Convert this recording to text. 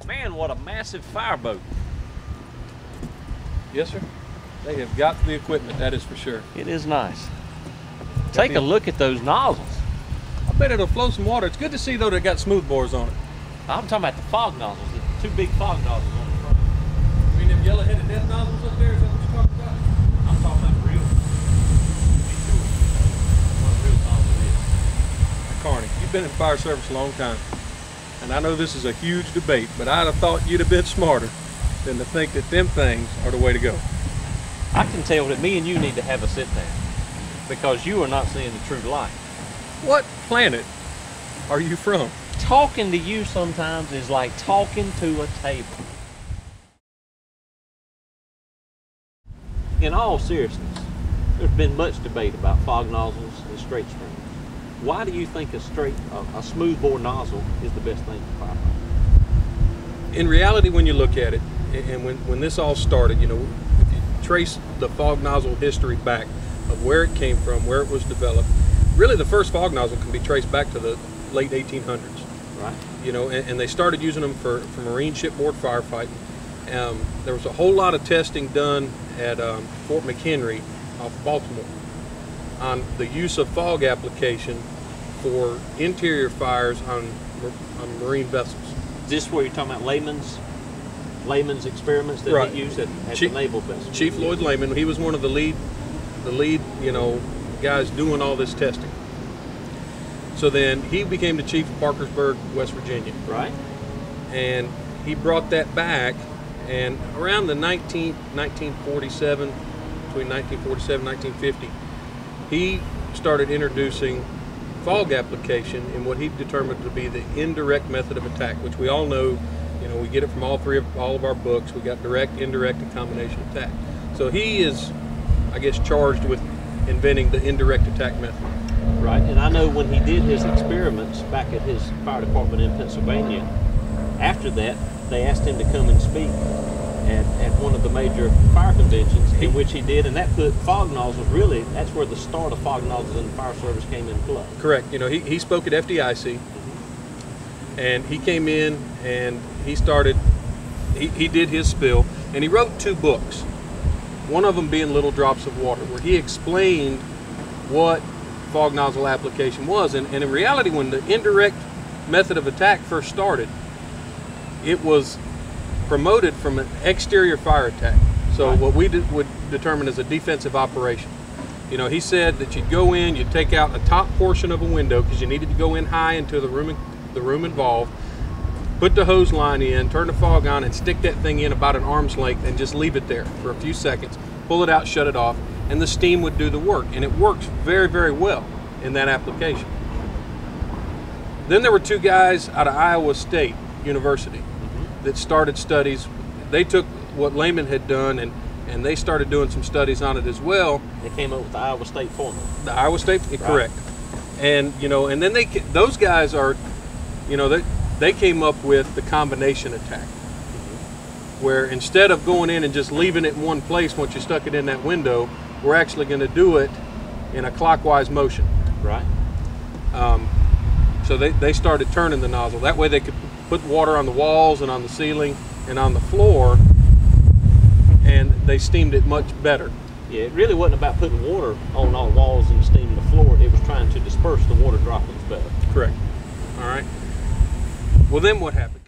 Man, what a massive fireboat. Yes, sir. They have got the equipment, that is for sure. It is nice. Take a look at those nozzles. I bet it'll flow some water. It's good to see, though, they got smooth bores on it. I'm talking about the fog nozzles, the two big fog nozzles on the front. You mean them yellow-headed death nozzles up there? Is that what you're talking about? I'm talking about real. What a real nozzle is. Carnie, you've been in fire service a long time, and I know this is a huge debate, but I'd have thought you'd have been smarter than to think that them things are the way to go. I can tell that me and you need to have a sit down because you are not seeing the true light. What planet are you from? Talking to you sometimes is like talking to a table. In all seriousness, there's been much debate about fog nozzles and straight strings. Why do you think a smooth bore nozzle is the best thing for firefighting? In reality, when you look at it, and when this all started, you know, if you trace the fog nozzle history back of where it came from, where it was developed, really the first fog nozzle can be traced back to the late 1800s. Right. You know, and they started using them for marine shipboard firefighting. There was a whole lot of testing done at Fort McHenry off Baltimore on the use of fog application for interior fires on marine vessels. Is this where you're talking about layman's experiments that Right. he used at the naval vessel? Chief Lloyd Layman, he was one of the lead, you know, guys doing all this testing. So then he became the chief of Parkersburg, West Virginia. Right. And he brought that back, and around the 1947, between 1947 and 1950, he started introducing fog application in what he determined to be the indirect method of attack, which we all know, you know, we get it from all of our books. We got direct, indirect, and combination attack. So he is, I guess, charged with inventing the indirect attack method. Right, and I know when he did his experiments back at his fire department in Pennsylvania, after that, they asked him to come and speak at one of the major fire conventions, in which he did, and that put fog nozzles, really, that's where the start of fog nozzles in the fire service came into play. Correct. You know, he spoke at FDIC, and he came in and he started, he did his spill, and he wrote 2 books, one of them being Little Drops of Water, where he explained what fog nozzle application was. And in reality, when the indirect method of attack first started, it was promoted from an exterior fire attack. So Right. what we would determine as a defensive operation. You know, he said that you'd go in, you'd take out a top portion of a window because you needed to go in high into the room involved, put the hose line in, turn the fog on, and stick that thing in about an arm's length and just leave it there for a few seconds. Pull it out, shut it off, and the steam would do the work. And it works very, very well in that application. Then there were 2 guys out of Iowa State University that started studies. They took what Layman had done and they started doing some studies on it as well. They came up with the Iowa State formula. The Iowa State, Right. Correct. And, you know, and then those guys are, you know, they came up with the combination attack, where instead of going in and just leaving it in one place once you stuck it in that window, we're actually going to do it in a clockwise motion. Right. So they started turning the nozzle. That way they could put water on the walls and on the ceiling and on the floor, and they steamed it much better. Yeah, it really wasn't about putting water on all walls and steaming the floor. It was trying to disperse the water droplets better. Correct. All right. Well, then what happened?